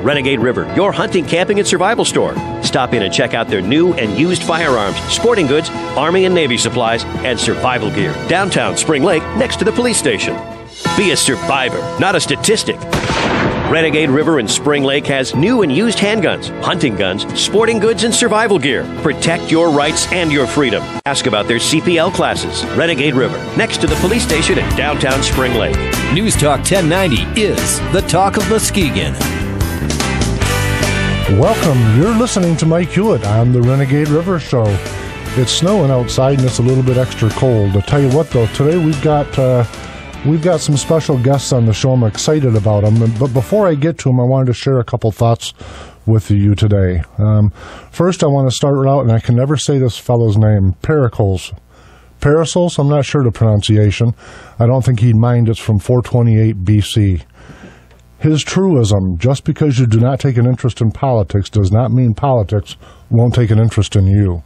Renegade River, your hunting, camping, and survival store. Stop in and check out their new and used firearms, sporting goods, Army and Navy supplies, and survival gear. Downtown Spring Lake, next to the police station. Be a survivor, not a statistic. Renegade River in Spring Lake has new and used handguns, hunting guns, sporting goods, and survival gear. Protect your rights and your freedom. Ask about their CPL classes. Renegade River, next to the police station in downtown Spring Lake. News Talk 1090 is the talk of Muskegon. Welcome. You're listening to Mike Hewitt on the Renegade River Show. It's snowing outside and it's a little bit extra cold. I'll tell you what, though, today we've got some special guests on the show. I'm excited about them. But before I get to them, I wanted to share a couple thoughts with you today. First, I want to start out, and I can never say this fellow's name, Parasols. I'm not sure the pronunciation. I don't think he'd mind. It's from 428 BC. His truism, just because you do not take an interest in politics does not mean politics won't take an interest in you.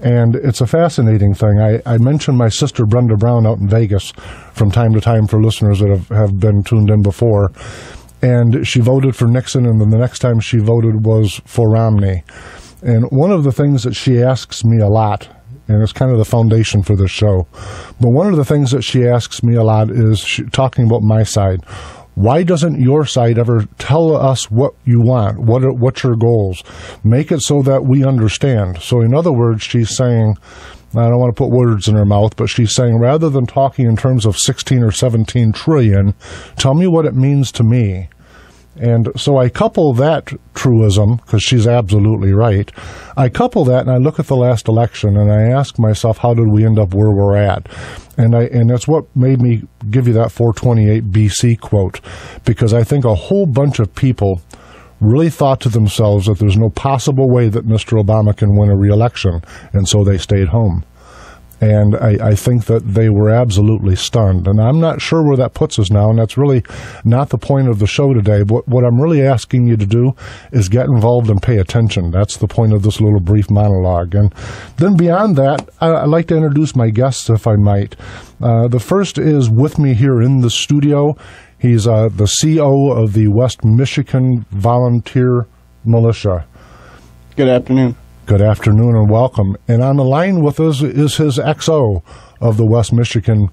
And it's a fascinating thing. I mentioned my sister Brenda Brown out in Vegas from time to time for listeners that have been tuned in before. And she voted for Nixon, and then the next time she voted was for Romney. And one of the things that she asks me a lot, and it's kind of the foundation for this show, but one of the things that she asks me a lot is talking about my side. Why doesn't your side ever tell us what you want? What's your goals? Make it so that we understand. So in other words, she's saying, I don't want to put words in her mouth, but she's saying rather than talking in terms of 16 or 17 trillion, tell me what it means to me. And so I couple that truism, because she's absolutely right, I couple that and I look at the last election and I ask myself, how did we end up where we're at? And that's what made me give you that 428 BC quote, because I think a whole bunch of people really thought to themselves that there's no possible way that Mr. Obama can win a re-election, and so they stayed home. And I think that they were absolutely stunned. And I'm not sure where that puts us now, and that's really not the point of the show today. But what I'm really asking you to do is get involved and pay attention. That's the point of this little brief monologue. And then beyond that, I'd like to introduce my guests, if I might. The first is with me here in the studio. He's the CO of the West Michigan Volunteer Militia. Good afternoon. Good afternoon and welcome. And on the line with us is his XO of the West Michigan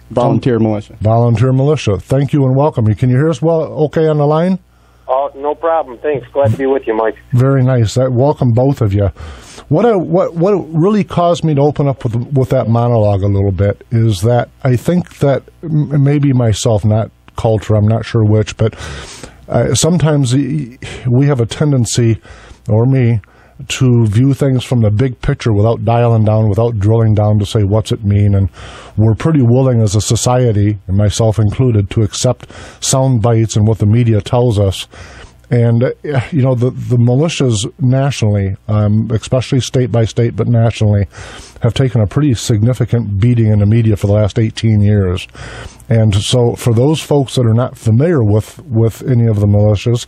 Volunteer Militia. Volunteer Militia. Thank you and welcome. Can you hear us well okay on the line? Oh, no problem. Thanks. Glad to be with you, Mike. Very nice. Welcome both of you. What really caused me to open up with that monologue a little bit is that I think that maybe myself, not culture, I'm not sure which, but sometimes we have a tendency, or me, to view things from the big picture without dialing down, without drilling down to say what's it mean. And we're pretty willing as a society, and myself included, to accept sound bites and what the media tells us. And, you know, the militias nationally, especially state by state, but nationally, have taken a pretty significant beating in the media for the last 18 years. And so for those folks that are not familiar with any of the militias,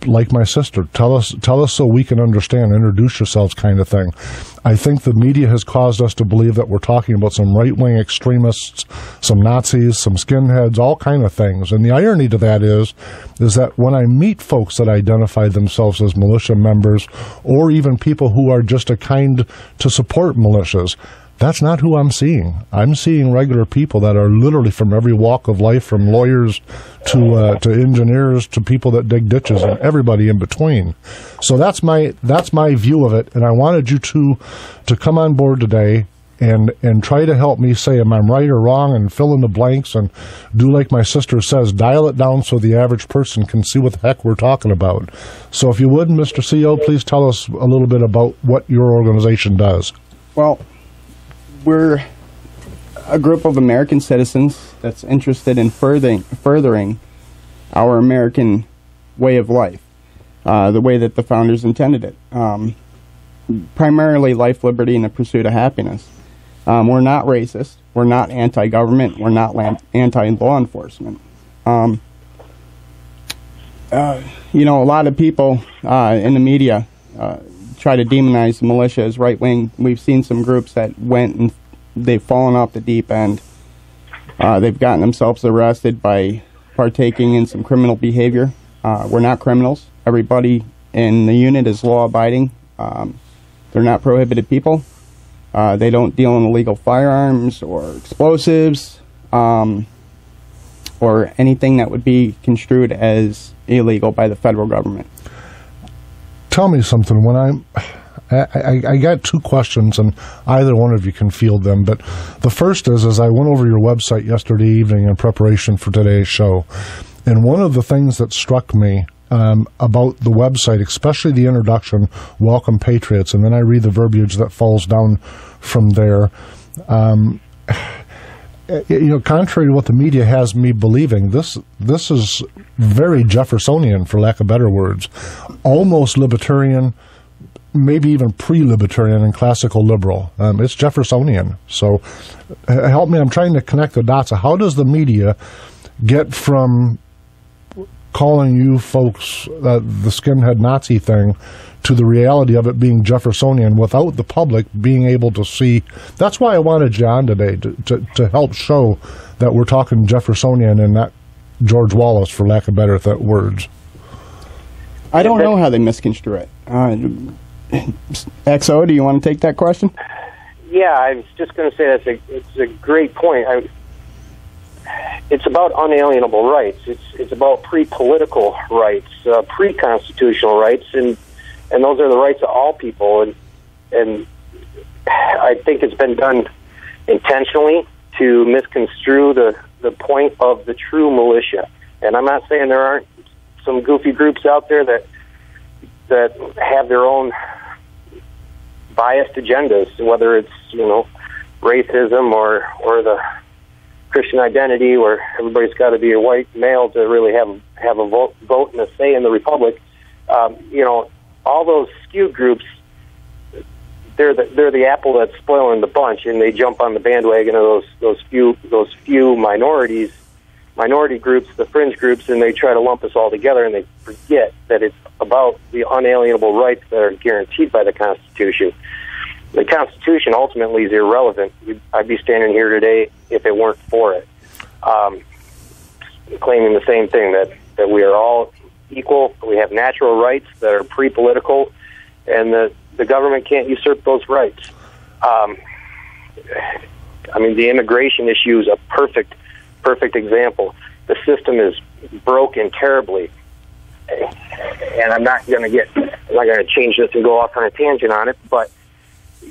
like my sister, tell us so we can understand, introduce yourselves kind of thing. I think the media has caused us to believe that we're talking about some right-wing extremists, some Nazis, some skinheads, all kind of things. And the irony to that is that when I meet folks that identify themselves as militia members, or even people who are just a kind to support militias, that's not who I'm seeing. I'm seeing regular people that are literally from every walk of life, from lawyers to engineers to people that dig ditches and everybody in between. So that's my view of it, and I wanted you to come on board today and try to help me say, am I right or wrong, and fill in the blanks, and do like my sister says, dial it down so the average person can see what the heck we're talking about. So if you would, Mr. CO, please tell us a little bit about what your organization does. Well, we're a group of American citizens that's interested in furthering our American way of life, the way that the founders intended it. Primarily life, liberty, and the pursuit of happiness. We're not racist. We're not anti-government. We're not anti-law enforcement. You know, a lot of people in the media try to demonize the militia as right-wing. We've seen some groups that went and they've fallen off the deep end. They've gotten themselves arrested by partaking in some criminal behavior. We're not criminals. Everybody in the unit is law-abiding. They're not prohibited people. They don't deal in illegal firearms or explosives or anything that would be construed as illegal by the federal government. Tell me something. When I got two questions, and either one of you can field them. But the first is I went over your website yesterday evening in preparation for today's show, and one of the things that struck me about the website, especially the introduction, Welcome Patriots, and then I read the verbiage that falls down from there. Contrary to what the media has me believing, this is very Jeffersonian, for lack of better words, almost libertarian, maybe even pre-libertarian and classical liberal. It's Jeffersonian. So help me, I'm trying to connect the dots. How does the media get from calling you folks the skinhead Nazi thing to the reality of it being Jeffersonian without the public being able to see? That's why I wanted you on today, to help show that we're talking Jeffersonian and not George Wallace, for lack of better words. I don't know how they misconstrue it. XO, do you want to take that question? Yeah, I was just going to say it's a great point. It's about unalienable rights. It's about pre-political rights, pre-constitutional rights, and those are the rights of all people. And I think it's been done intentionally to misconstrue the point of the true militia. And I'm not saying there aren't some goofy groups out there that have their own biased agendas, whether it's racism or the Christian identity, where everybody's got to be a white male to really have a vote and a say in the republic. All those skewed groups, they're the apple that's spoiling the bunch, and they jump on the bandwagon of those few minority groups, the fringe groups, and they try to lump us all together, and they forget that it's about the unalienable rights that are guaranteed by the Constitution. The Constitution ultimately is irrelevant. I'd be standing here today if it weren't for it, claiming the same thing, that we are all equal, we have natural rights that are pre-political, and the government can't usurp those rights. The immigration issue is a perfect example. The system is broken terribly, and I'm not going to change this and go off on a tangent on it, but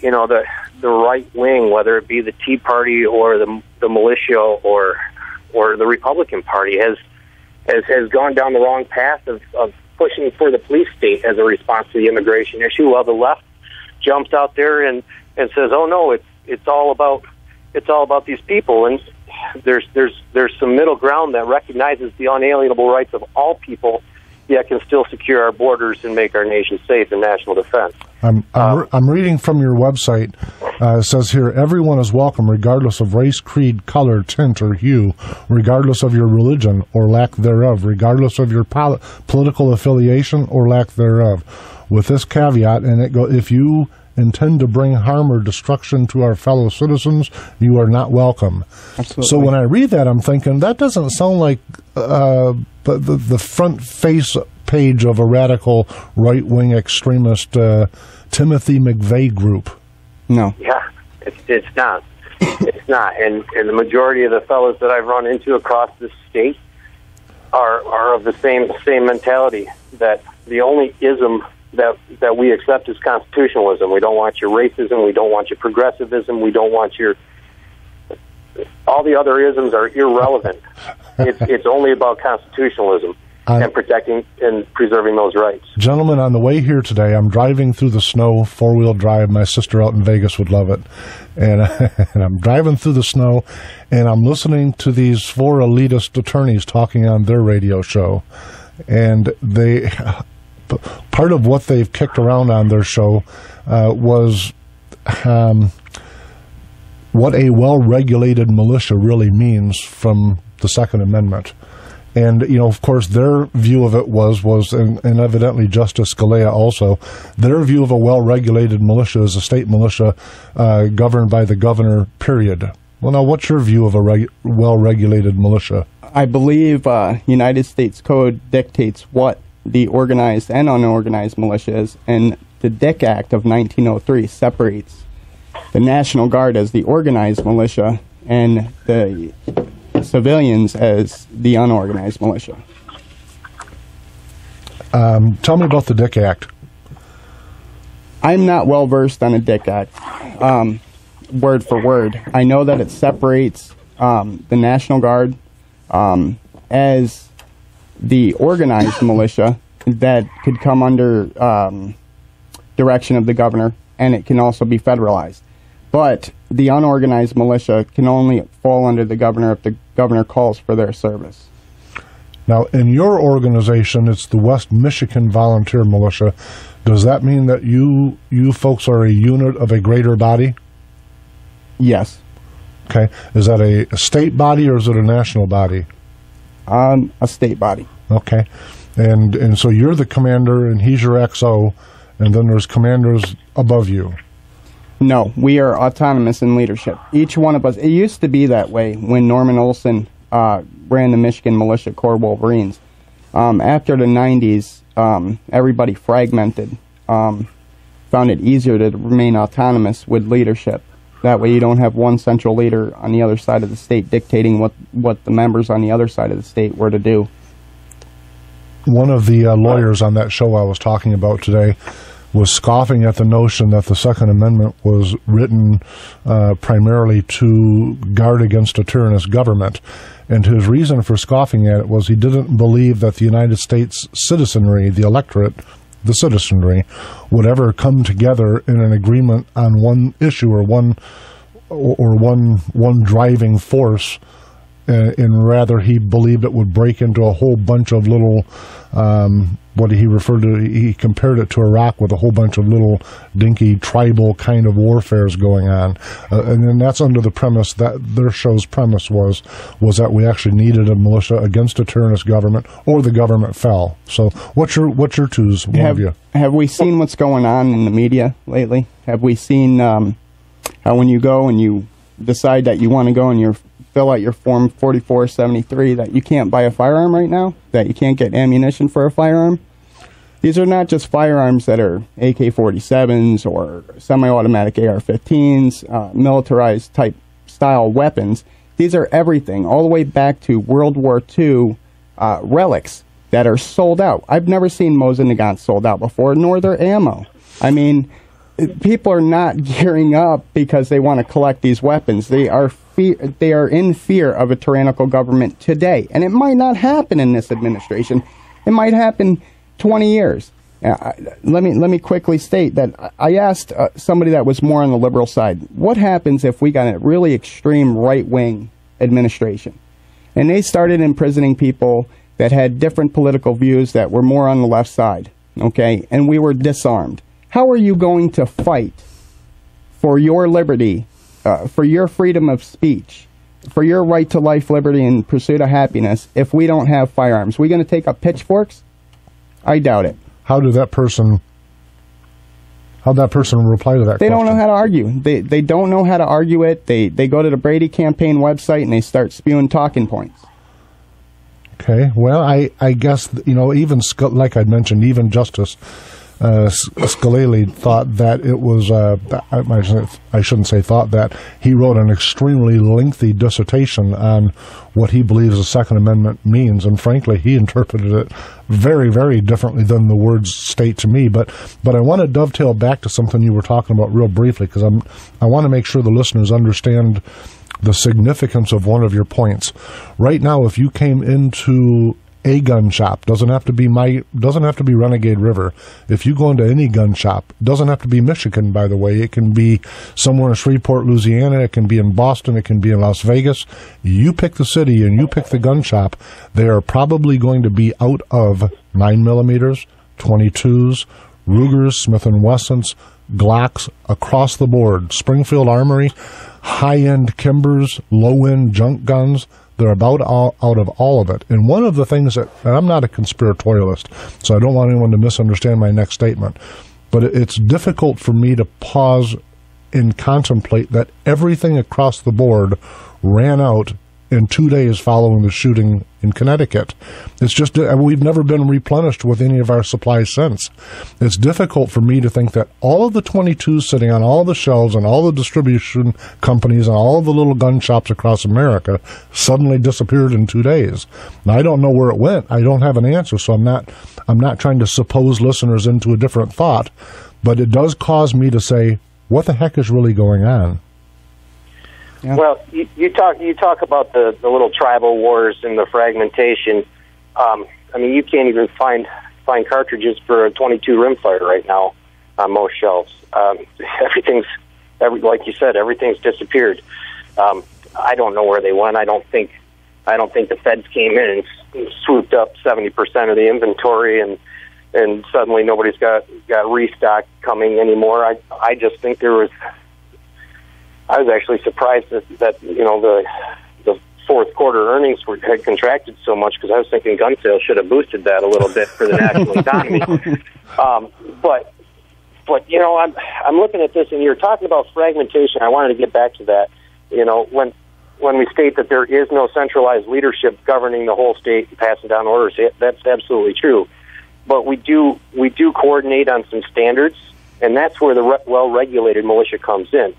the right wing, whether it be the Tea Party or the militia or the Republican Party, has gone down the wrong path of pushing for the police state as a response to the immigration issue, while the left jumps out there and says, "Oh no, it's all about these people." And there's some middle ground that recognizes the unalienable rights of all people, yet can still secure our borders and make our nation safe in national defense. I'm reading from your website. It says here, everyone is welcome regardless of race, creed, color, tint, or hue, regardless of your religion or lack thereof, regardless of your political affiliation or lack thereof. With this caveat, and if you intend to bring harm or destruction to our fellow citizens, you are not welcome. Absolutely. So when I read that, I'm thinking, that doesn't sound like the front face page of a radical right-wing extremist Timothy McVeigh group. No. Yeah, it's not. It's not. And the majority of the fellows that I've run into across this state are of the same mentality, that the only ism that we accept is constitutionalism. We don't want your racism. We don't want your progressivism. We don't want your... All the other isms are irrelevant. It's only about constitutionalism and protecting and preserving those rights. Gentlemen, on the way here today, I'm driving through the snow, four-wheel drive. My sister out in Vegas would love it. And I'm driving through the snow, and I'm listening to these four elitist attorneys talking on their radio show. And part of what they've kicked around on their show was what a well-regulated militia really means from the Second Amendment. And, of course, their view of it was and evidently Justice Scalia also, their view of a well-regulated militia is a state militia governed by the governor, period. Well, now, what's your view of a well-regulated militia? I believe United States Code dictates what the organized and unorganized militia is, and the Dick Act of 1903 separates the National Guard as the organized militia and the civilians as the unorganized militia. Tell me about the Dick Act. I'm not well versed on the Dick Act, word for word. I know that it separates the National Guard as the organized militia that could come under direction of the governor, and it can also be federalized. But the unorganized militia can only fall under the governor if the governor calls for their service. Now, in your organization, it's the West Michigan Volunteer Militia. Does that mean that you folks are a unit of a greater body? Yes. Okay. Is that a state body or is it a national body? A state body. Okay. And so you're the commander and he's your XO, and then there's commanders above you. No, we are autonomous in leadership. Each one of us, it used to be that way when Norman Olson ran the Michigan Militia Corps Wolverines. After the 90s, everybody fragmented, found it easier to remain autonomous with leadership. That way you don't have one central leader on the other side of the state dictating what the members on the other side of the state were to do. One of the lawyers on that show I was talking about today was scoffing at the notion that the Second Amendment was written primarily to guard against a tyrannous government. And his reason for scoffing at it was he didn't believe that the United States citizenry, the electorate, the citizenry, would ever come together in an agreement on one issue or one driving force. And rather, he believed it would break into a whole bunch of little, what he referred to, he compared it to Iraq with a whole bunch of little dinky tribal kind of warfares going on. And then that's under the premise that their show's premise was that we actually needed a militia against a tyrannous government, or the government fell. So what's your twos, one of you? Have we seen what's going on in the media lately? Have we seen how when you go and you decide that you want to go and you fill out your Form 4473 that you can't buy a firearm right now, that you can't get ammunition for a firearm? These are not just firearms that are AK-47s or semi-automatic AR-15s, militarized type style weapons. These are everything, all the way back to World War II relics that are sold out. I've never seen Mosin Nagant sold out before, nor their ammo. I mean, people are not gearing up because they want to collect these weapons. They are in fear of a tyrannical government today. And it might not happen in this administration. It might happen 20 years. Let me quickly state that I asked somebody that was more on the liberal side, what happens if we got a really extreme right-wing administration? And they started imprisoning people that had different political views that were more on the left side, okay? And we were disarmed. How are you going to fight for your liberty, for your freedom of speech, for your right to life, liberty, and pursuit of happiness if we don't have firearms? We going to take up pitchforks? I doubt it. How'd that person reply to that question? They don't know how to argue. They don't know how to argue it. They go to the Brady campaign website and they start spewing talking points. Okay. Well, I guess, even like I mentioned, even Justice Scalia thought that it was, I shouldn't say thought that, he wrote an extremely lengthy dissertation on what he believes the Second Amendment means, and frankly, he interpreted it very, very differently than the words state to me. But I want to dovetail back to something you were talking about real briefly, because I want to make sure the listeners understand the significance of one of your points. Right now, if you came into a gun shop, doesn't have to be Renegade River. If you go into any gun shop, doesn't have to be Michigan, by the way. It can be somewhere in Shreveport, Louisiana. It can be in Boston. It can be in Las Vegas. You pick the city and you pick the gun shop. They are probably going to be out of 9mm, 22s, Rugers, Smith & Wessons, Glocks across the board. Springfield Armory, high-end Kimbers, low-end junk guns. They're about out of all of it. And one of the things and I'm not a conspiratorialist, so I don't want anyone to misunderstand my next statement, but it's difficult for me to pause and contemplate that everything across the board ran out in 2 days following the shooting in Connecticut. It's just, we've never been replenished with any of our supplies since. It's difficult for me to think that all of the 22s sitting on all the shelves and all the distribution companies and all of the little gun shops across America suddenly disappeared in 2 days. Now, I don't know where it went. I don't have an answer, so I'm not trying to suppose listeners into a different thought, but it does cause me to say, what the heck is really going on? Yeah. Well, you talk about the little tribal wars and the fragmentation. I mean, you can't even find cartridges for a 22 rimfire right now on most shelves. Like you said, everything's disappeared. I don't know where they went. I don't think the feds came in and swooped up 70% of the inventory and suddenly nobody's got restock coming anymore. I just think I was actually surprised that the fourth quarter earnings had contracted so much, because I was thinking gun sales should have boosted that a little bit for the national economy. But I'm looking at this, and you're talking about fragmentation. I wanted to get back to that. When we state that there is no centralized leadership governing the whole state and passing down orders, that's absolutely true. But we do coordinate on some standards, and that's where the well-regulated militia comes in.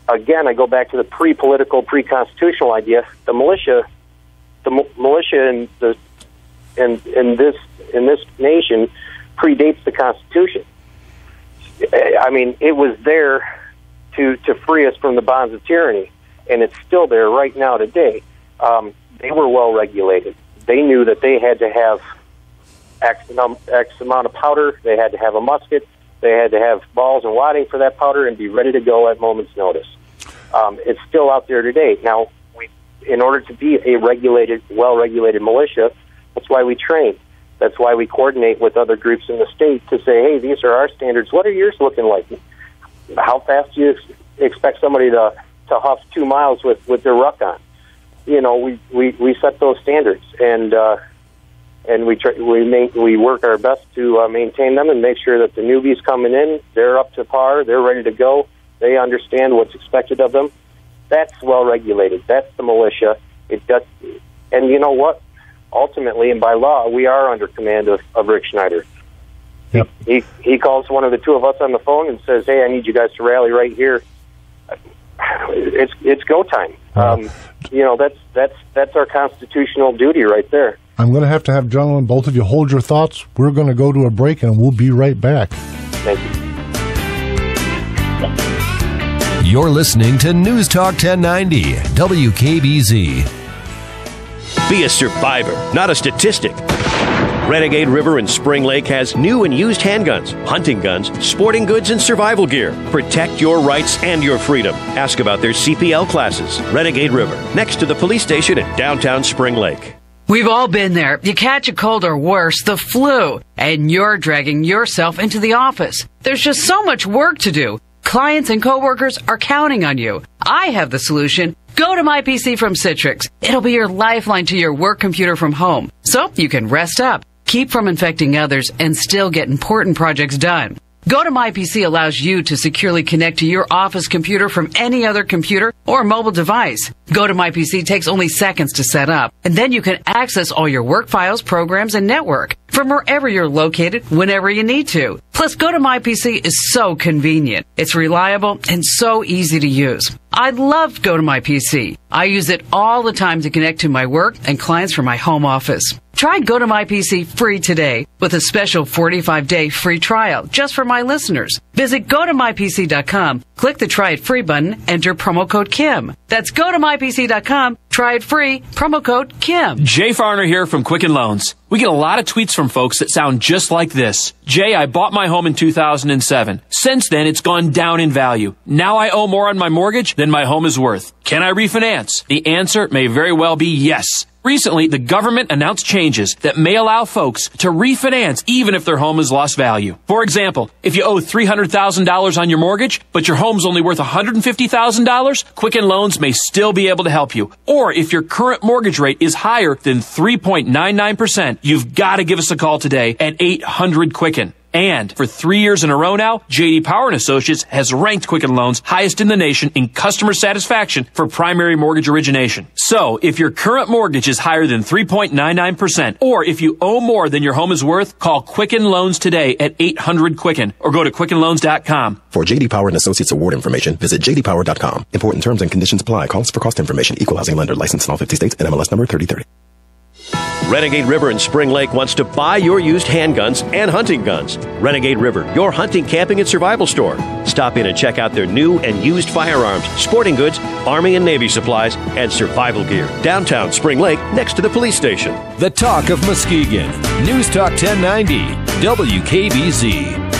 Again, I go back to the pre-political, pre-constitutional idea. The militia in this nation predates the Constitution. I mean, it was there to free us from the bonds of tyranny, and it's still there right now today. They were well regulated. They knew that they had to have X amount of powder. They had to have a musket. They had to have balls and wadding for that powder and be ready to go at moment's notice. It's still out there today. Now, in order to be a well-regulated militia, that's why we train. That's why we coordinate with other groups in the state to say, hey, these are our standards. What are yours looking like? How fast do you expect somebody to huff 2 miles with their ruck on? We set those standards, and we work our best to maintain them and make sure that the newbies coming in, they're up to par, they're ready to go, they understand what's expected of them. That's well regulated. That's the militia. It does, and you know what? Ultimately, and by law, we are under command of Rick Schneider. Yep. He calls one of the two of us on the phone and says, "Hey, I need you guys to rally right here." It's go time. That's our constitutional duty right there. I'm going to have gentlemen, both of you hold your thoughts. We're going to go to a break, and we'll be right back. Thank you. You're listening to News Talk 1090, WKBZ. Be a survivor, not a statistic. Renegade River in Spring Lake has new and used handguns, hunting guns, sporting goods, and survival gear. Protect your rights and your freedom. Ask about their CPL classes. Renegade River, next to the police station in downtown Spring Lake. We've all been there. You catch a cold or worse, the flu, and you're dragging yourself into the office. There's just so much work to do. Clients and coworkers are counting on you. I have the solution. Go to My PC from Citrix. It'll be your lifeline to your work computer from home, so you can rest up, keep from infecting others, and still get important projects done. Go to My PC allows you to securely connect to your office computer from any other computer or mobile device. Go to My PC takes only seconds to set up, and then you can access all your work files, programs, and network from wherever you're located, whenever you need to. Plus, Go to My PC is so convenient. It's reliable and so easy to use. I love Go to My PC. I use it all the time to connect to my work and clients from my home office. Try Go to My PC free today with a special 45-day free trial just for my listeners. Visit gotomypc.com, click the Try It Free button, enter promo code Kim. That's gotomypc.com, try it free, promo code Kim. Jay Farner here from Quicken Loans. We get a lot of tweets from folks that sound just like this. Jay, I bought my home in 2007. Since then, it's gone down in value. Now I owe more on my mortgage than my home is worth. Can I refinance? The answer may very well be yes. Recently, the government announced changes that may allow folks to refinance even if their home has lost value. For example, if you owe $300,000 on your mortgage, but your home's only worth $150,000, Quicken Loans may still be able to help you. Or if your current mortgage rate is higher than 3.99%, you've got to give us a call today at 800-QUICKEN. And for 3 years in a row now, J.D. Power & Associates has ranked Quicken Loans highest in the nation in customer satisfaction for primary mortgage origination. So, if your current mortgage is higher than 3.99%, or if you owe more than your home is worth, call Quicken Loans today at 800-QUICKEN or go to QuickenLoans.com. For J.D. Power & Associates award information, visit jdpower.com. Important terms and conditions apply. Calls for cost information. Equal housing lender. Licensed in all 50 states. NMLS number 3030. Renegade River in Spring Lake wants to buy your used handguns and hunting guns. Renegade River, your hunting, camping, and survival store. Stop in and check out their new and used firearms, sporting goods, Army and Navy supplies, and survival gear. Downtown Spring Lake, next to the police station. The Talk of Muskegon. News Talk 1090, WKBZ.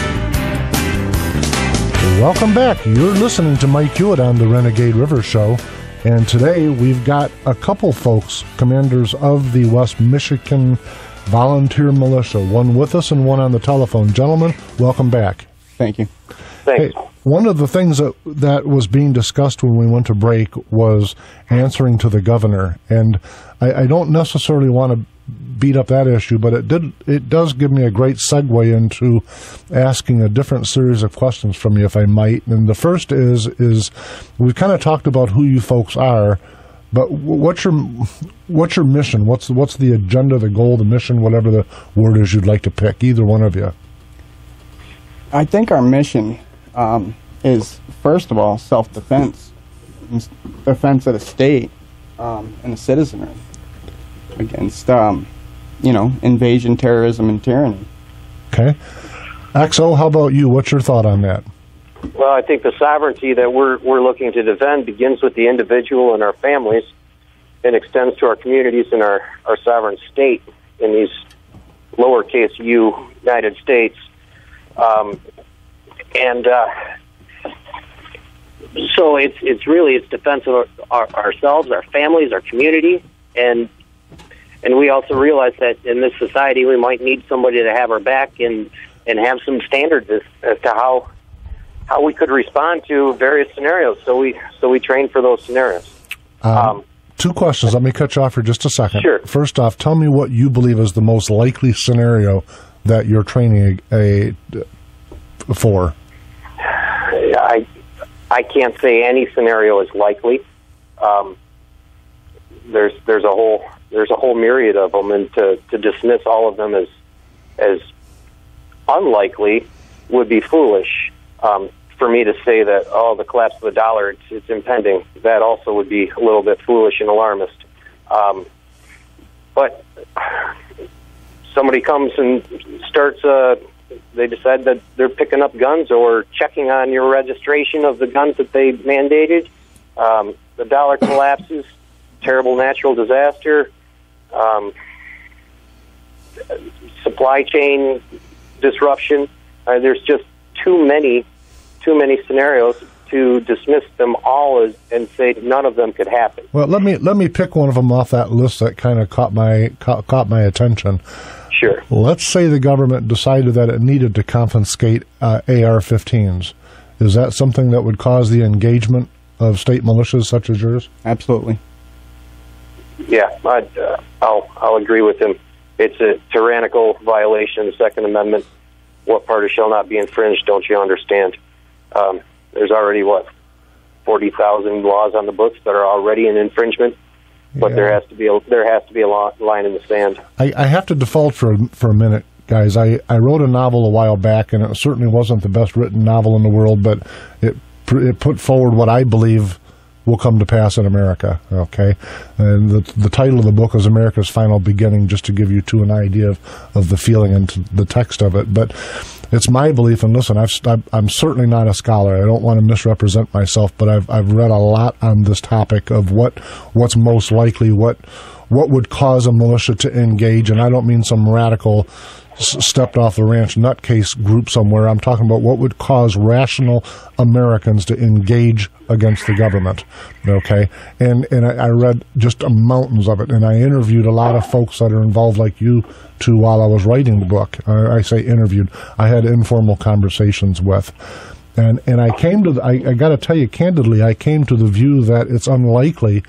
Welcome back. You're listening to Mike Hewitt on the Renegade River Show. And today we've got a couple folks, commanders of the West Michigan Volunteer Militia, one with us and one on the telephone. Gentlemen, welcome back. Thank you. Thanks. Hey, one of the things that was being discussed when we went to break was answering to the governor. And I don't necessarily want to beat up that issue, but it does give me a great segue into asking a different series of questions from you, if I might. And the first is we've kind of talked about who you folks are, but what's your mission? What's the agenda, the goal, the mission, whatever the word is you'd like to pick, either one of you? I think our mission is, first of all, self-defense, defense of the state and the citizenry against, invasion, terrorism, and tyranny. Okay. Axel, how about you? What's your thought on that? Well, I think the sovereignty that we're looking to defend begins with the individual and our families and extends to our communities and our sovereign state in these lowercase u United States. So it's defense of ourselves, our families, our community, and we also realize that in this society we might need somebody to have our back and have some standards as to how we could respond to various scenarios. So we train for those scenarios. Two questions. Let me cut you off for just a second. Sure. First off, tell me what you believe is the most likely scenario that you're training for. I can't say any scenario is likely. There's a whole myriad of them, and to dismiss all of them as unlikely would be foolish. For me to say that, the collapse of the dollar, it's impending, that also would be a little bit foolish and alarmist. But somebody comes and starts, they decide that they're picking up guns or checking on your registration of the guns that they mandated. The dollar collapses, terrible natural disaster, supply chain disruption. There's just too many scenarios to dismiss them all and say none of them could happen. Well, let me pick one of them off that list that kind of caught my attention. Sure. Let's say the government decided that it needed to confiscate AR-15s. Is that something that would cause the engagement of state militias such as yours? Absolutely. Yeah, I'll agree with him. It's a tyrannical violation of the Second Amendment. What part of shall not be infringed, don't you understand? There's already, 40,000 laws on the books that are already in infringement, but there has to be a line in the sand. I have to default for a minute, guys. I wrote a novel a while back, and it certainly wasn't the best written novel in the world, but it put forward what I believe will come to pass in America, okay? And the title of the book is America's Final Beginning, just to give you an idea of the feeling and the text of it. But it's my belief, and listen, I'm certainly not a scholar. I don't want to misrepresent myself, but I've read a lot on this topic of what's most likely, what would cause a militia to engage, and I don't mean some radical stepped off the ranch nutcase group somewhere. I'm talking about what would cause rational Americans to engage against the government, okay? And I read just mountains of it, and I interviewed a lot of folks that are involved like you two while I was writing the book. I say interviewed. I had informal conversations with. And I came to, I got to tell you candidly, I came to the view that it's unlikely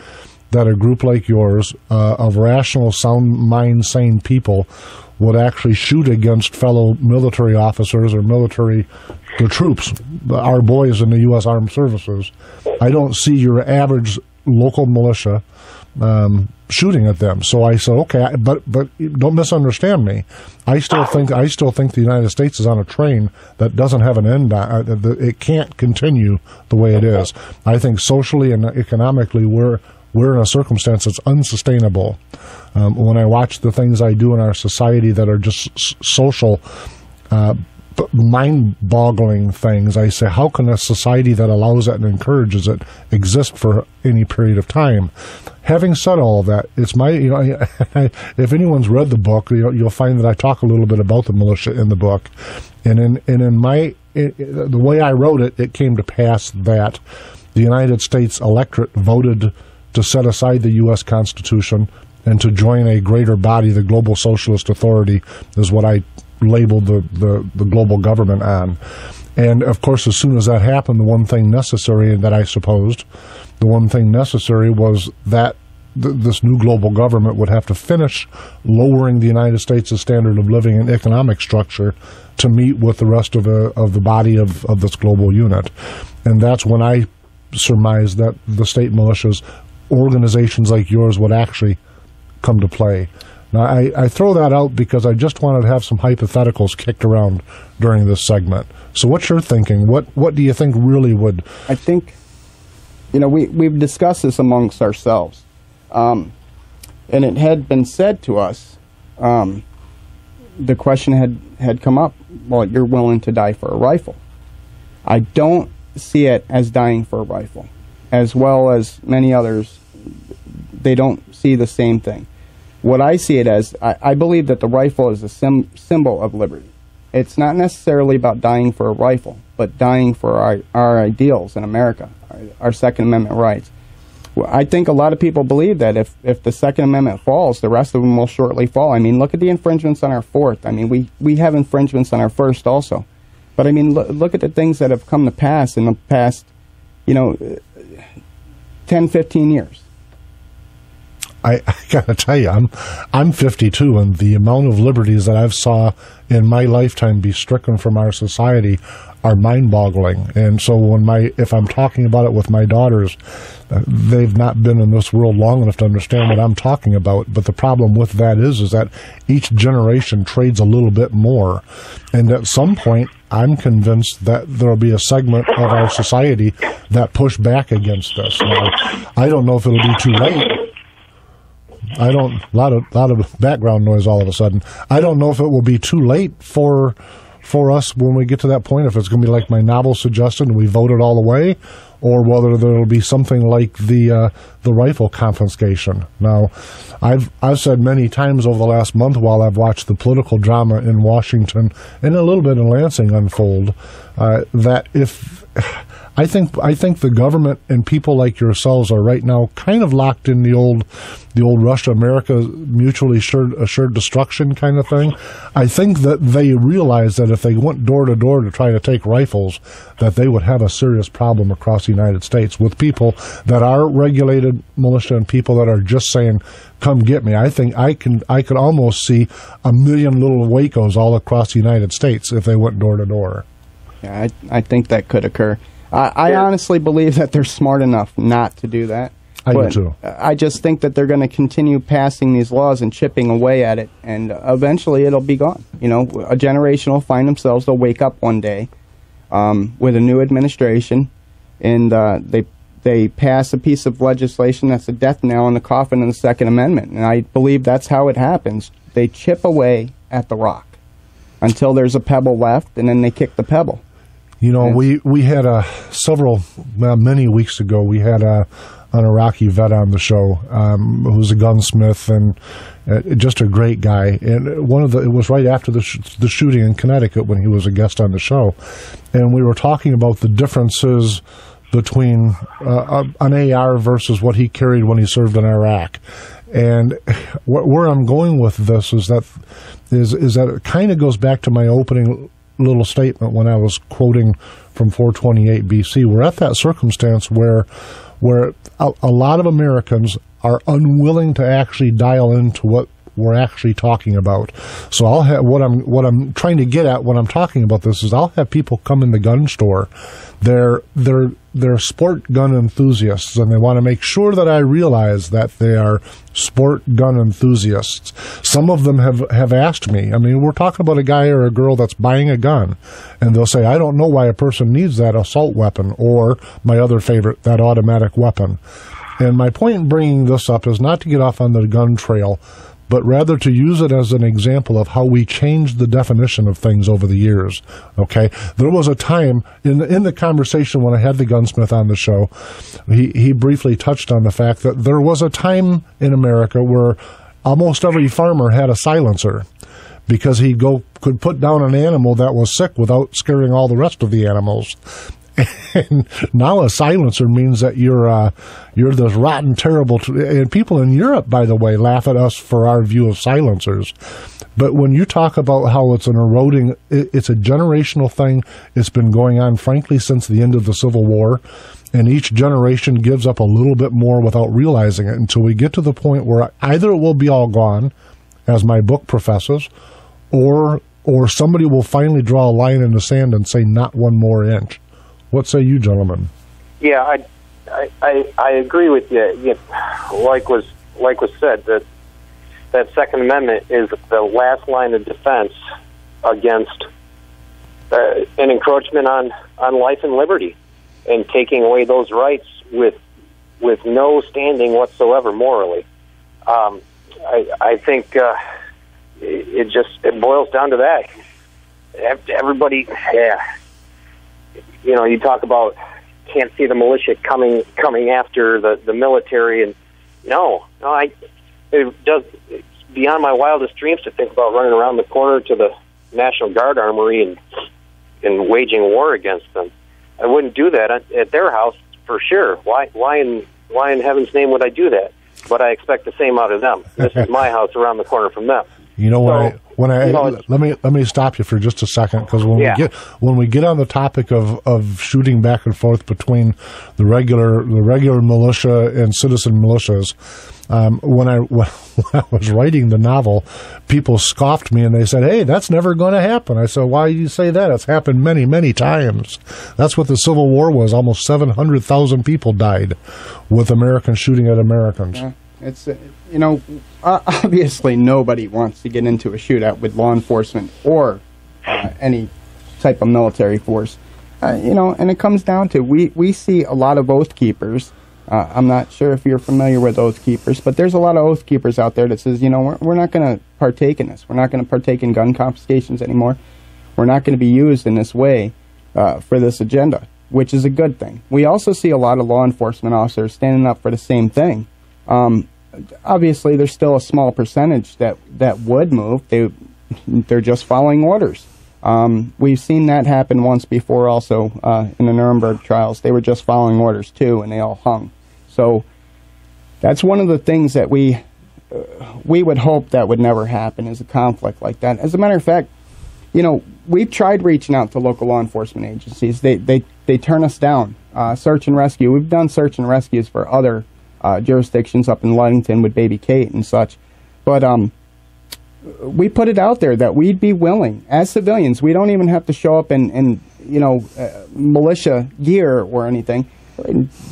that a group like yours of rational, sound mind, sane people would actually shoot against fellow military officers or the troops, our boys in the U.S. Armed Services. I don't see your average local militia shooting at them. So I said, okay, but don't misunderstand me. I still think the United States is on a train that doesn't have an end. It can't continue the way it is. I think socially and economically we're in a circumstance that's unsustainable. When I watch the things I do in our society that are just social, mind-boggling things, I say, how can a society that allows it and encourages it exist for any period of time? Having said all of that, it's my, if anyone's read the book, you'll find that I talk a little bit about the militia in the book, and the way I wrote it, it came to pass that the United States electorate voted to set aside the U.S. Constitution and to join a greater body, the global socialist authority, is what I labeled the global government on. And of course, as soon as that happened, the one thing necessary was that this new global government would have to finish lowering the United States' standard of living and economic structure to meet with the rest of the body of this global unit. And that's when I surmised that the state militias, organizations like yours, would actually come to play. Now, I throw that out because I just wanted to have some hypotheticals kicked around during this segment. So what's your thinking? What do you think really would... I think, we've discussed this amongst ourselves. And it had been said to us, the question had come up, well, you're willing to die for a rifle. I don't see it as dying for a rifle. As well as many others, they don't see the same thing. What I see it as, I believe that the rifle is a symbol of liberty. It's not necessarily about dying for a rifle, but dying for our ideals in America, our Second Amendment rights. Well, I think a lot of people believe that if the Second Amendment falls, the rest of them will shortly fall. I mean, look at the infringements on our Fourth. I mean, we have infringements on our First also. But I mean, look at the things that have come to pass in the past, 10, 15 years. I gotta tell you, I'm 52, and the amount of liberties that I've saw in my lifetime be stricken from our society are mind-boggling. And so if I'm talking about it with my daughters, they've not been in this world long enough to understand what I'm talking about. But the problem with that is that each generation trades a little bit more, and at some point, I'm convinced that there'll be a segment of our society that push back against this. Now, I don't know if it'll be too late. A lot of background noise all of a sudden. I don't know if it will be too late for us when we get to that point, if it's going to be like my novel suggested and we vote it all the way, or whether there will be something like the rifle confiscation. Now, I've said many times over the last month while I've watched the political drama in Washington and a little bit in Lansing unfold, that if I think the government and people like yourselves are right now kind of locked in the old Russia-America mutually assured destruction kind of thing. I think that they realize that if they went door to door to try to take rifles, that they would have a serious problem across the United States with people that are regulated militia and people that are just saying, come get me. I think I could almost see 1 million little Wacos all across the United States if they went door to door. Yeah, I think that could occur. I honestly believe that they're smart enough not to do that. I do too. I just think that they're going to continue passing these laws and chipping away at it, and eventually it'll be gone. A generation will find themselves, they'll wake up one day with a new administration, and they pass a piece of legislation that's a death knell in the coffin of the Second Amendment. And I believe that's how it happens. They chip away at the rock until there's a pebble left, and then they kick the pebble. We had many weeks ago, we had an Iraqi vet on the show who's a gunsmith and just a great guy. And it was right after the shooting in Connecticut when he was a guest on the show. And we were talking about the differences between an AR versus what he carried when he served in Iraq. And where I'm going with this is that it kind of goes back to my opening little statement when I was quoting from 428 BC. We're at that circumstance where a lot of Americans are unwilling to actually dial into what we're actually talking about. So I'll have what I'm trying to get at when I'm talking about this is I'll have people come in the gun store. They're sport gun enthusiasts, and they want to make sure that I realize that they are sport gun enthusiasts. Some of them have asked me. I mean, we're talking about a guy or a girl that's buying a gun, and they'll say, I don't know why a person needs that assault weapon, or my other favorite, that automatic weapon. And my point in bringing this up is not to get off on the gun trail, but rather to use it as an example of how we changed the definition of things over the years. Okay, there was a time in the conversation when I had the gunsmith on the show, he briefly touched on the fact that there was a time in America where almost every farmer had a silencer, because he could put down an animal that was sick without scaring all the rest of the animals. And now a silencer means that you're this rotten, terrible. And people in Europe, by the way, laugh at us for our view of silencers. But when you talk about how it's an eroding, it's a generational thing. It's been going on, frankly, since the end of the Civil War. And each generation gives up a little bit more without realizing it until we get to the point where either it will be all gone, as my book professes, or somebody will finally draw a line in the sand and say, not one more inch. What say you, gentlemen? Yeah, I agree with you. Like was said, that Second Amendment is the last line of defense against an encroachment on life and liberty, and taking away those rights with no standing whatsoever morally. I think it boils down to that. Everybody, yeah. You know, you talk about can't see the militia coming after the military, and it's beyond my wildest dreams to think about running around the corner to the National Guard armory and waging war against them. I wouldn't do that at their house for sure. Why in heaven's name would I do that? But I expect the same out of them. This is my house around the corner from them. You know, let me stop you for just a second, because when we get on the topic of shooting back and forth between the regular militia and citizen militias, when I was writing the novel, people scoffed me and they said, "Hey, that's never going to happen." I said, "Why do you say that? It's happened many, many times. That's what the Civil War was. Almost 700,000 people died with Americans shooting at Americans." Yeah. It's, obviously nobody wants to get into a shootout with law enforcement or any type of military force. And it comes down to, we see a lot of oath keepers. I'm not sure if you're familiar with oath keepers, but there's a lot of oath keepers out there that says, we're not going to partake in this. We're not going to partake in gun confiscations anymore. We're not going to be used in this way for this agenda, which is a good thing. We also see a lot of law enforcement officers standing up for the same thing. Obviously, there's still a small percentage that would move. They're just following orders. We've seen that happen once before also in the Nuremberg trials. They were just following orders too, and they all hung. So that's one of the things that we would hope that would never happen, is a conflict like that. As a matter of fact, we've tried reaching out to local law enforcement agencies. They turn us down. Search and rescue. We've done search and rescues for other jurisdictions up in Ludington with Baby Kate and such. But we put it out there that we'd be willing, as civilians. We don't even have to show up in militia gear or anything.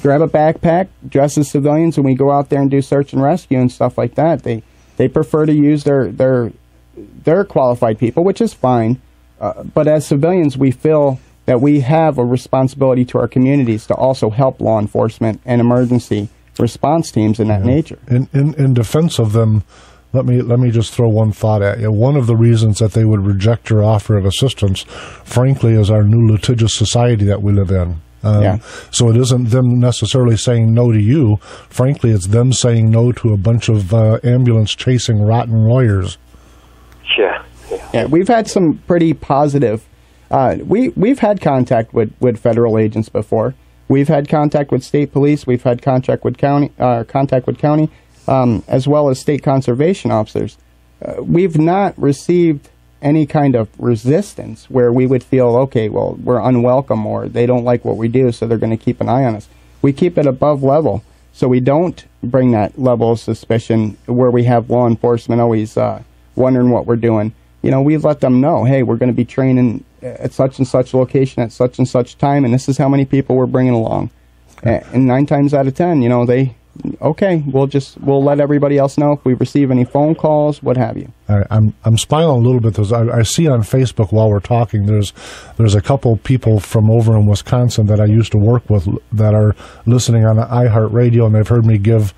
Grab a backpack, dress as civilians, and we go out there and do search and rescue and stuff like that. They prefer to use their qualified people, which is fine. But as civilians, we feel that we have a responsibility to our communities to also help law enforcement and emergency response teams in that nature. In defense of them, let me just throw one thought at you. One of the reasons that they would reject your offer of assistance, frankly, is our new litigious society that we live in. So it isn't them necessarily saying no to you. Frankly, it's them saying no to a bunch of ambulance-chasing rotten lawyers. Yeah, we've had some pretty positive. We've had contact with federal agents before. We've had contact with state police. We've had contact with county, as well as state conservation officers. We've not received any kind of resistance where we would feel, okay, well, we're unwelcome or they don't like what we do, so they're going to keep an eye on us. We keep it above level. so we don't bring that level of suspicion where we have law enforcement always wondering what we're doing. You know, we let them know, hey, we're going to be training at such and such location at such and such time, and this is how many people we're bringing along. And 9 times out of 10, you know, we'll let everybody else know if we receive any phone calls, what have you. I'm smiling a little bit because I see on Facebook while we're talking, there's a couple people from over in Wisconsin that I used to work with that are listening on iHeartRadio, and they've heard me give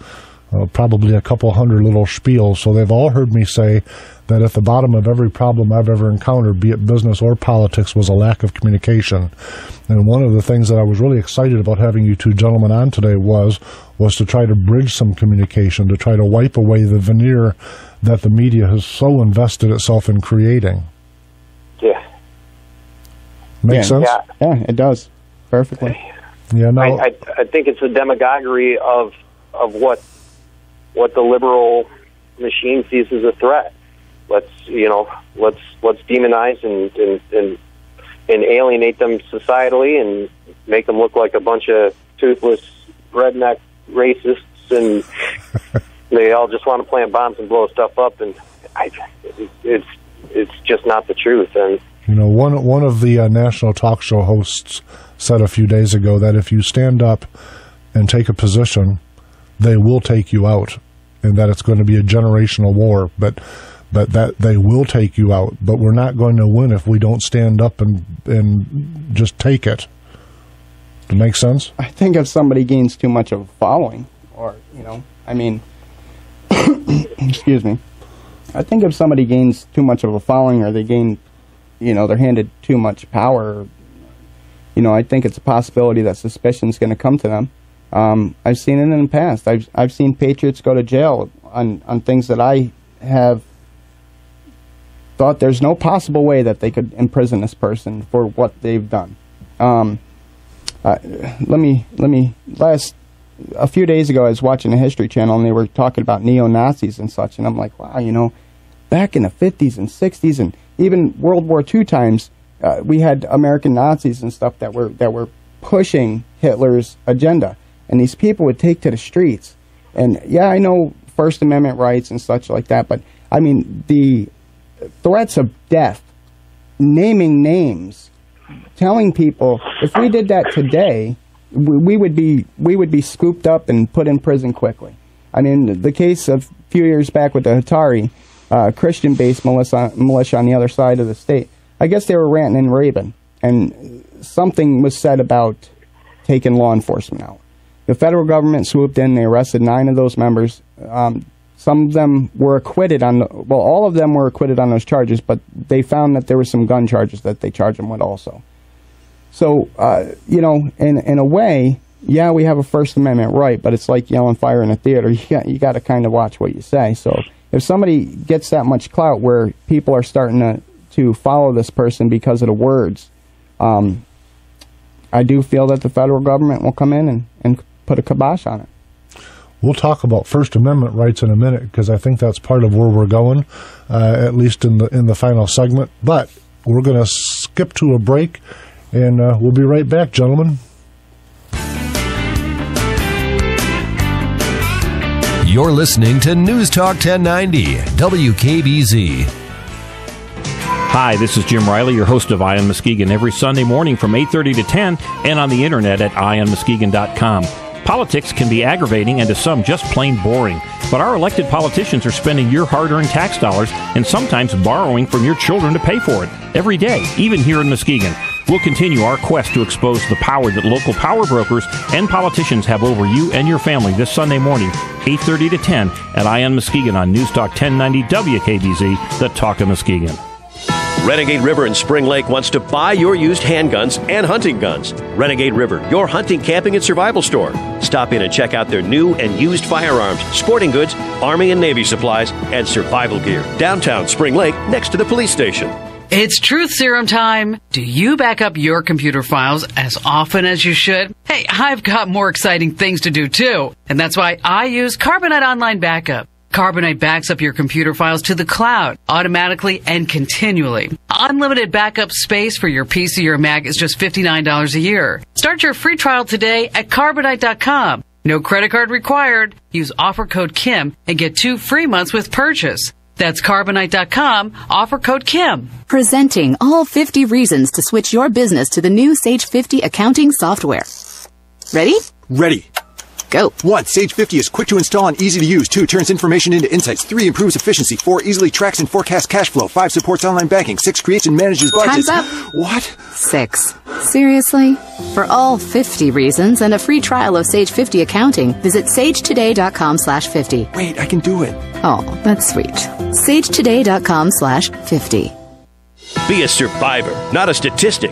probably a couple hundred little spiels. So they've all heard me say that at the bottom of every problem I've ever encountered, be it business or politics, was a lack of communication. And one of the things that I was really excited about having you two gentlemen on today was to try to bridge some communication, to try to wipe away the veneer that the media has so invested itself in creating. Yeah. Makes sense? Yeah, it does. Perfectly. Yeah, no. I think it's a demagoguery of what the liberal machine sees as a threat. Let's demonize and alienate them societally and make them look like a bunch of toothless redneck racists, and they all just want to plant bombs and blow stuff up, and it's just not the truth. And you know, one of the national talk show hosts said a few days ago that if you stand up and take a position, they will take you out, and that it's going to be a generational war, but that they will take you out, but we're not going to win if we don't stand up and just take it. Does it make sense? I think if somebody gains too much of a following, or, you know, I mean, excuse me, I think if somebody gains too much of a following, or they gain, you know, they're handed too much power, you know, I think it's a possibility that suspicion's going to come to them. I've seen it in the past. I've seen patriots go to jail on things that I have thought there's no possible way that they could imprison this person for what they've done. A few days ago I was watching the History Channel, and they were talking about neo-Nazis and such, and I'm like, wow, you know, back in the 50s and 60s and even World War II times, we had American Nazis and stuff that were pushing Hitler's agenda, and these people would take to the streets. And yeah, I know First Amendment rights and such like that, but I mean, the threats of death, naming names, telling people, if we did that today, we would be scooped up and put in prison quickly. I mean, the case of a few years back with the Hatari, Christian-based militia on the other side of the state, I guess they were ranting and raving, and something was said about taking law enforcement out. The federal government swooped in, they arrested 9 of those members. Some of them were acquitted all of them were acquitted on those charges, but they found that there were some gun charges that they charged them with also. So, you know, in a way, yeah, we have a First Amendment right, but it's like yelling fire in a theater. You got to kind of watch what you say. So if somebody gets that much clout where people are starting to follow this person because of the words, I do feel that the federal government will come in and put a kibosh on it. We'll talk about First Amendment rights in a minute, because I think that's part of where we're going, at least in the final segment. But we're going to skip to a break, and we'll be right back, gentlemen. You're listening to News Talk 1090, WKBZ. Hi, this is Jim Riley, your host of Eye on Muskegon, every Sunday morning from 8:30 to 10, and on the internet at eyeonmuskegon.com. Politics can be aggravating and to some just plain boring, but our elected politicians are spending your hard-earned tax dollars and sometimes borrowing from your children to pay for it every day, even here in Muskegon. We'll continue our quest to expose the power that local power brokers and politicians have over you and your family this Sunday morning, 8:30 to 10 at Eye on Muskegon on News Talk 1090 WKBZ, the Talk of Muskegon. Renegade River in Spring Lake wants to buy your used handguns and hunting guns. Renegade River, your hunting, camping, and survival store. Stop in and check out their new and used firearms, sporting goods, Army and Navy supplies, and survival gear. Downtown Spring Lake, next to the police station. It's Truth Serum time. Do you back up your computer files as often as you should? Hey, I've got more exciting things to do too. And that's why I use Carbonite Online Backup. Carbonite backs up your computer files to the cloud automatically and continually. Unlimited backup space for your PC or Mac is just $59 a year. Start your free trial today at Carbonite.com. No credit card required. Use offer code KIM and get 2 free months with purchase. That's Carbonite.com, offer code KIM. Presenting all 50 reasons to switch your business to the new Sage 50 accounting software. Ready? Ready. Go. 1. Sage 50 is quick to install and easy to use. 2. Turns information into insights. 3. Improves efficiency. 4. Easily tracks and forecasts cash flow. 5. Supports online banking. 6. Creates and manages budgets. Time's up. What? 6. Seriously? For all 50 reasons and a free trial of Sage 50 accounting, visit sagetoday.com/50. Wait, I can do it. Oh, that's sweet. sagetoday.com/50. Be a survivor, not a statistic.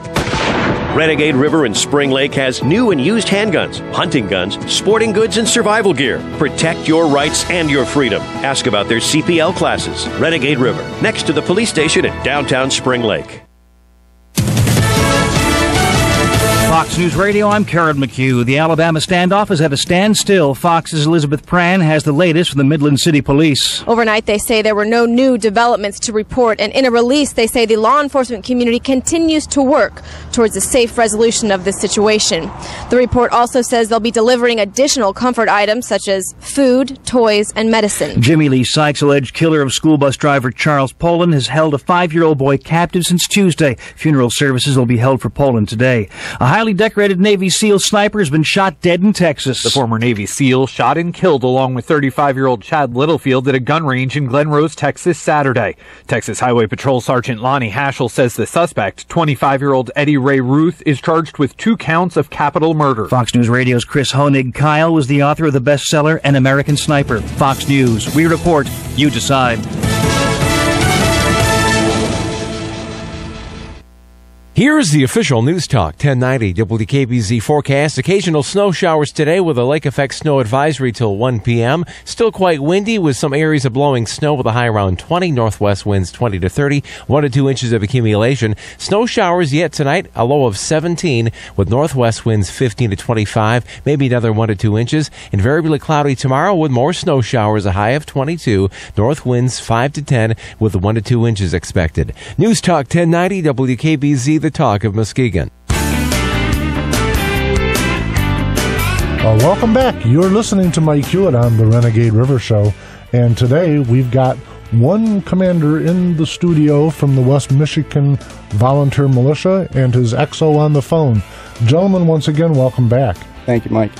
Renegade River in Spring Lake has new and used handguns, hunting guns, sporting goods, and survival gear. Protect your rights and your freedom. Ask about their CPL classes. Renegade River, next to the police station in downtown Spring Lake. Fox News Radio, I'm Karen McHugh. The Alabama standoff is at a standstill. Fox's Elizabeth Pran has the latest from the Midland City Police. Overnight, they say there were no new developments to report, and in a release, they say the law enforcement community continues to work towards a safe resolution of this situation. The report also says they'll be delivering additional comfort items such as food, toys, and medicine. Jimmy Lee Sykes, alleged killer of school bus driver Charles Poland, has held a 5-year-old boy captive since Tuesday. Funeral services will be held for Poland today. A highly decorated Navy SEAL sniper has been shot dead in Texas. The former Navy SEAL shot and killed along with 35-year-old Chad Littlefield at a gun range in Glen Rose, Texas, Saturday. Texas Highway Patrol Sergeant Lonnie Haschel says the suspect, 25-year-old Eddie Ray Ruth, is charged with 2 counts of capital murder. Fox News Radio's Chris Honig. Kyle was the author of the bestseller An American Sniper. Fox News. We report. You decide. Here is the official News Talk 1090 WKBZ forecast. Occasional snow showers today with a lake effect snow advisory till 1 p.m. Still quite windy with some areas of blowing snow with a high around 20. Northwest winds 20 to 30. 1 to 2 inches of accumulation. Snow showers yet tonight, a low of 17 with northwest winds 15 to 25. Maybe another 1 to 2 inches. Invariably cloudy tomorrow with more snow showers, a high of 22. North winds 5 to 10 with 1 to 2 inches expected. News Talk 1090 WKBZ, the talk of Muskegon. Welcome back. You're listening to Mike Hewitt on the Renegade River Show, and today we've got one commander in the studio from the West Michigan Volunteer Militia and his XO on the phone. Gentlemen, once again, welcome back. Thank you, Mike.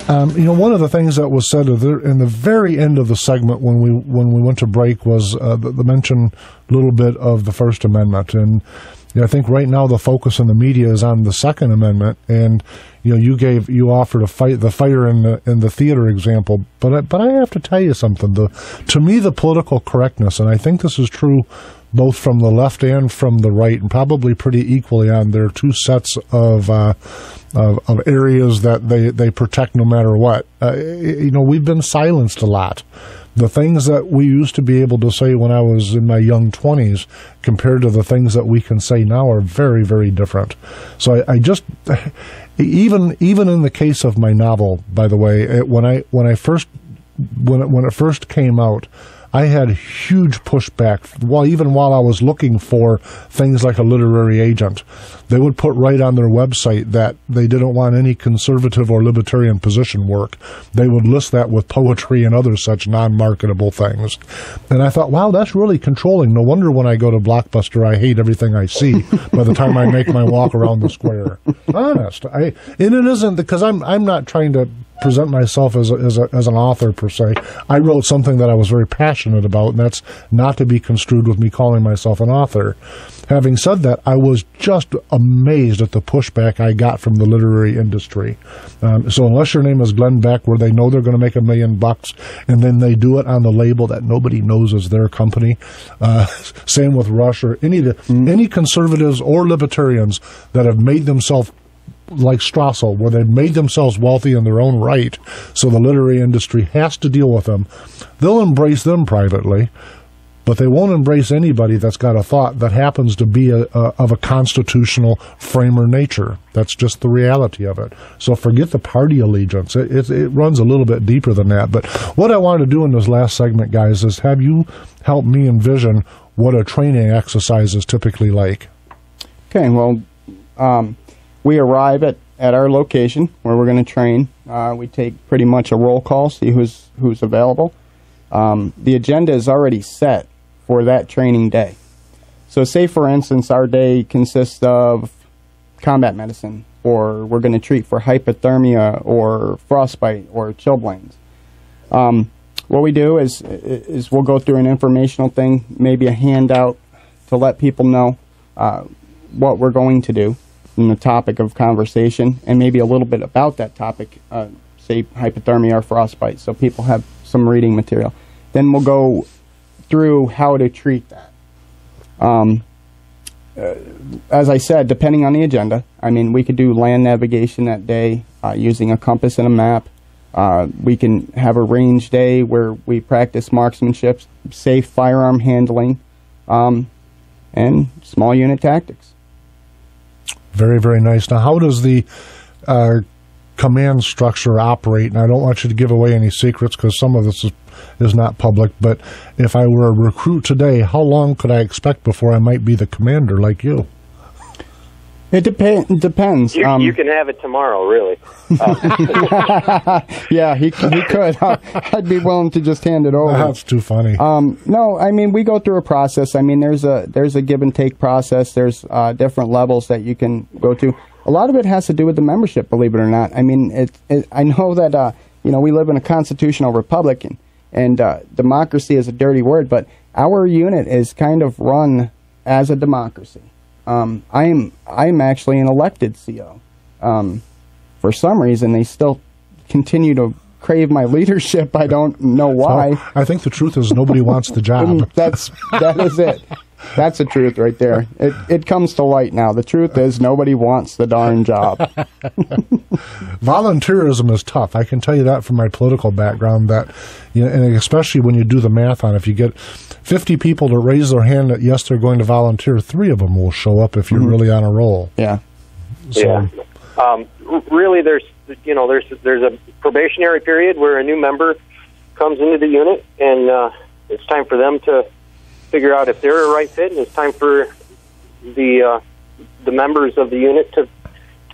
One of the things that was said in the very end of the segment when we went to break was the mention a little bit of the First Amendment, and I think right now the focus in the media is on the Second Amendment, and you offered the fire in the theater example, but I have to tell you something. To me, the political correctness, and I think this is true both from the left and from the right, and probably pretty equally on their 2 sets of areas that they protect no matter what. We've been silenced a lot. The things that we used to be able to say when I was in my young 20s compared to the things that we can say now are very, very different. So I just, even in the case of my novel, by the way, when it first came out, I had huge pushback. Even while I was looking for things like a literary agent, they would put right on their website that they didn't want any conservative or libertarian position work. They would list that with poetry and other such non-marketable things. And I thought, wow, that's really controlling. No wonder when I go to Blockbuster, I hate everything I see by the time I make my walk around the square. Honest. And it isn't because I'm not trying to present myself as an author per se. I wrote something that I was very passionate about, and that's not to be construed with me calling myself an author. Having said that, I was just amazed at the pushback I got from the literary industry. So unless your name is Glenn Beck, where they know they're going to make $1 million, and then they do it on the label that nobody knows is their company. Same with Rush or any conservatives or libertarians that have made themselves like Strassel, where they've made themselves wealthy in their own right, so the literary industry has to deal with them. They'll embrace them privately, but they won't embrace anybody that's got a thought that happens to be of a constitutional framer nature. That's just the reality of it. So forget the party allegiance. It runs a little bit deeper than that. But what I wanted to do in this last segment, guys, is have you help me envision what a training exercise is typically like. Okay, well, we arrive at at our location where we're going to train. We take pretty much a roll call, see who's available. The agenda is already set for that training day. So say, for instance, our day consists of combat medicine, or we're going to treat for hypothermia or frostbite or chilblains. What we do is we'll go through an informational thing, maybe a handout to let people know what we're going to do in the topic of conversation, and maybe a little bit about that topic, say hypothermia or frostbite, so people have some reading material. Then we'll go through how to treat that. As I said, depending on the agenda, I mean, we could do land navigation that day using a compass and a map. We can have a range day where we practice marksmanship, safe firearm handling, and small unit tactics. Very, very nice. Now, how does the command structure operate? And I don't want you to give away any secrets because some of this is not public, but if I were a recruit today, how long could I expect before I might be the commander like you? It depends. You can have it tomorrow, really. Yeah, he could. I'd be willing to just hand it over. That's too funny. No, I mean, we go through a process. I mean, there's a give and take process. There's different levels that you can go to. A lot of it has to do with the membership, believe it or not. I mean, I know that we live in a constitutional republic, and democracy is a dirty word, but our unit is kind of run as a democracy. I'm actually an elected CO. For some reason, they still continue to crave my leadership. I don't know why. So, I think the truth is nobody wants the job. That is it. That's the truth right there. It comes to light now. The truth is nobody wants the darn job. Volunteerism is tough. I can tell you that from my political background. That, and especially when you do the math on it, if you get 50 people to raise their hand that yes, they're going to volunteer, 3 of them will show up if you're really on a roll. Yeah. So, yeah. Really, there's a probationary period where a new member comes into the unit, and it's time for them to figure out if they're a right fit, and it's time for the members of the unit to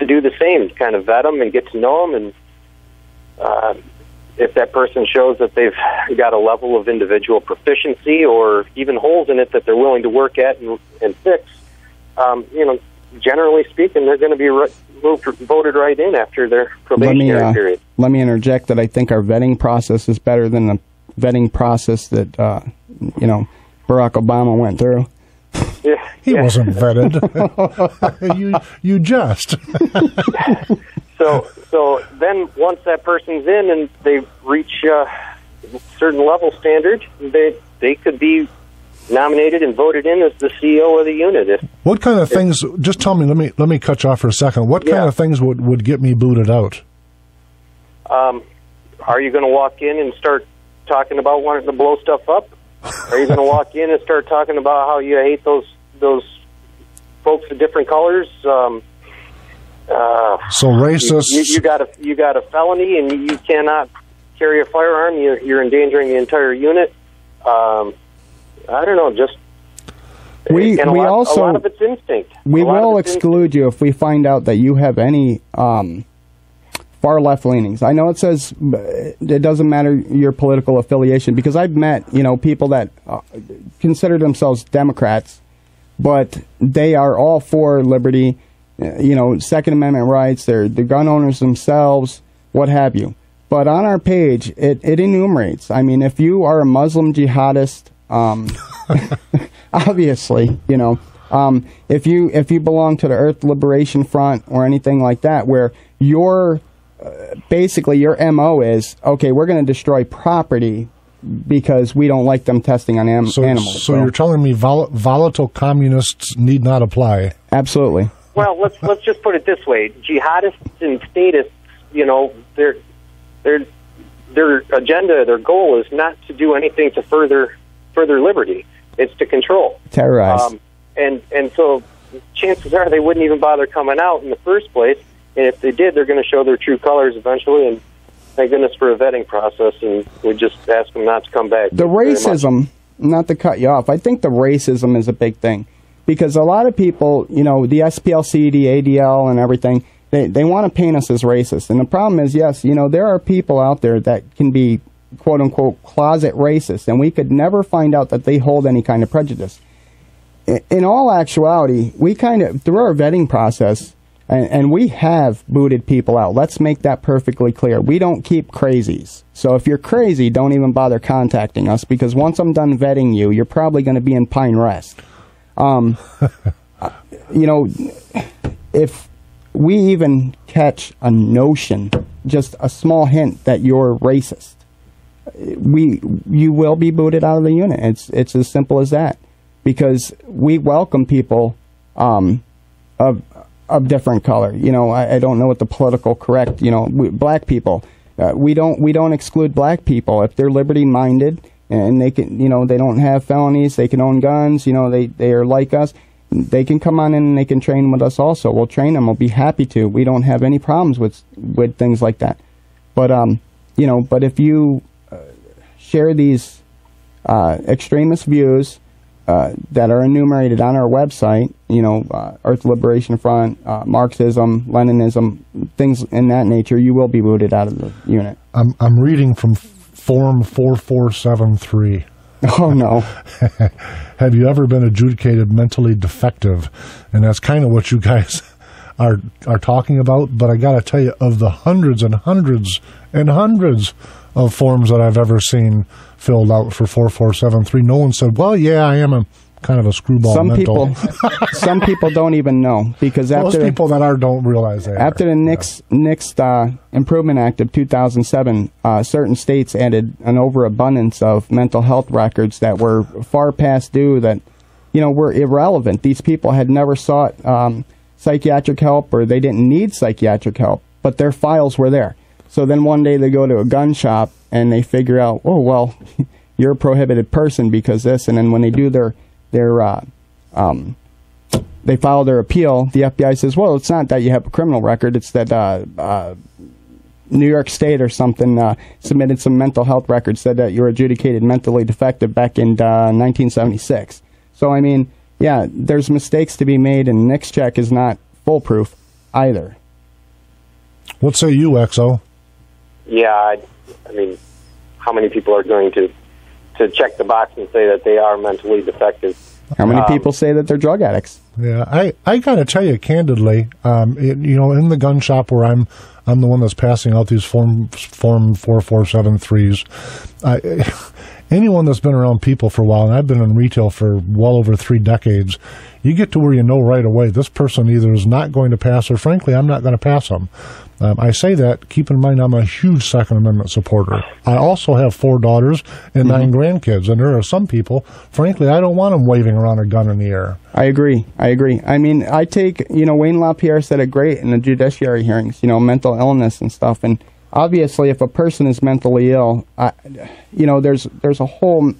do the same, kind of vet them and get to know them, and if that person shows that they've got a level of individual proficiency or even holes in it that they're willing to work at and fix, generally speaking, they're going to be voted right in after their probationary period. Let me interject that I think our vetting process is better than the vetting process that Barack Obama went through. Yeah, he wasn't vetted. you just. So then once that person's in and they reach a certain level standard, they could be nominated and voted in as the CEO of the unit. What kind of things? Just tell me. Let me cut you off for a second. What kind of things would get me booted out? Are you going to walk in and start talking about wanting to blow stuff up? Are you going to walk in and start talking about how you hate those folks of different colors? So racist. You got a felony and you cannot carry a firearm. You're endangering the entire unit. I don't know. Just a lot of it's instinct. We will exclude you if we find out that you have any far left leanings. I know it says it doesn't matter your political affiliation, because I've met people that consider themselves Democrats, but they are all for liberty, Second Amendment rights. They're the gun owners themselves, what have you. But on our page, it enumerates. I mean, if you are a Muslim jihadist, obviously, if you belong to the Earth Liberation Front or anything like that, where basically your MO is, okay, we're going to destroy property because we don't like them testing on animals. So you're telling me volatile communists need not apply? Absolutely. Well, let's just put it this way: jihadists and statists, their agenda, their goal is not to do anything to further liberty. It's to control, terrorize, and so chances are they wouldn't even bother coming out in the first place. And if they did, they're going to show their true colors eventually. And thank goodness for a vetting process. And we just ask them not to come back. The racism, not to cut you off, I think the racism is a big thing, because a lot of people, the SPLC, the ADL, and everything, They want to paint us as racist. And the problem is, yes, there are people out there that can be, quote-unquote, closet racist, and we could never find out that they hold any kind of prejudice. In all actuality, we kind of, through our vetting process, and we have booted people out. Let's make that perfectly clear. We don't keep crazies. So if you're crazy, don't even bother contacting us, because once I'm done vetting you, you're probably going to be in Pine Rest. If we even catch a notion, just a small hint that you're racist, you will be booted out of the unit. It's as simple as that, because we welcome people of different color. I don't know what the political correct. Black people. We don't exclude black people if they're liberty minded and they can. They don't have felonies. They can own guns. They are like us. They can come on in and they can train with us also. We'll train them. We'll be happy to. We don't have any problems with things like that. But but if you share these extremist views that are enumerated on our website, Earth Liberation Front, Marxism, Leninism, things in that nature, you will be booted out of the unit. I'm reading from Form 4473. Oh, no. Have you ever been adjudicated mentally defective? And that's kind of what you guys are talking about. But I got to tell you, of the hundreds and hundreds and hundreds of forms that I've ever seen filled out for 4473, no one said, well, yeah, I am a kind of a screwball mental. Some people don't even know, because most people that don't realize that. After the NICS Improvement Act of 2007, certain states added an overabundance of mental health records that were far past due, that were irrelevant. These people had never sought psychiatric help, or they didn't need psychiatric help, but their files were there. So then one day they go to a gun shop and they figure out, oh, well, you're a prohibited person because this. And then when they do they file their appeal, the FBI says, well, it's not that you have a criminal record. It's that New York State or something submitted some mental health records, said that you're adjudicated mentally defective back in 1976. So, I mean, yeah, there's mistakes to be made, and NICS check is not foolproof either. What say you, XO? Yeah, I mean, how many people are going to check the box and say that they are mentally defective? How many people say that they're drug addicts? Yeah, I got to tell you candidly, in the gun shop where I'm the one that's passing out these Form 4473s. Anyone that's been around people for a while, and I've been in retail for well over 3 decades, you get to where you know right away this person either is not going to pass, or frankly, I'm not going to pass them. I say that, keep in mind I'm a huge Second Amendment supporter. I also have 4 daughters and 9 grandkids, and there are some people, frankly, I don't want them waving around a gun in the air. I agree. I mean, I take, Wayne LaPierre said it great in the judiciary hearings, mental illness and stuff, and obviously if a person is mentally ill, there's a whole,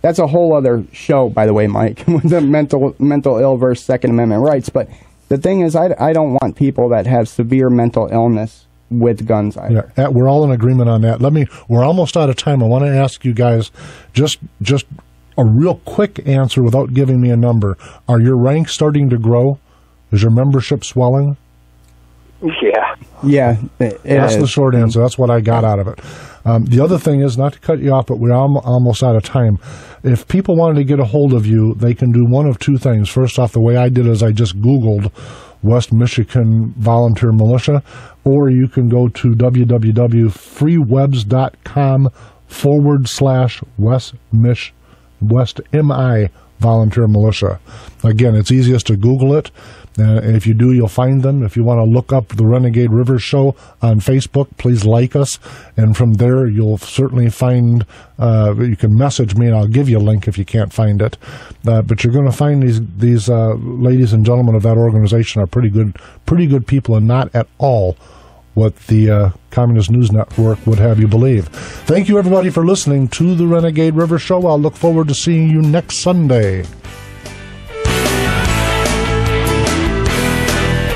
that's a whole other show, by the way, Mike, with the mental ill versus Second Amendment rights, but the thing is, I don't want people that have severe mental illness with guns either. Yeah, we're all in agreement on that. We're almost out of time. I want to ask you guys just a real quick answer without giving me a number. Are your ranks starting to grow? Is your membership swelling? Yeah. That's the short answer. That's what I got out of it. The other thing is, not to cut you off, but we're almost out of time. If people wanted to get a hold of you, they can do one of 2 things. First off, the way I did is I just Googled West Michigan Volunteer Militia, or you can go to www.freewebs.com/West MI Volunteer Militia. Again, it's easiest to Google it. And if you do, you'll find them. If you want to look up the Renegade River Show on Facebook, please like us. And from there, you'll certainly find, you can message me and I'll give you a link if you can't find it. But you're going to find these ladies and gentlemen of that organization are pretty good people, and not at all what the Communist News Network would have you believe. Thank you, everybody, for listening to the Renegade River Show. I'll look forward to seeing you next Sunday.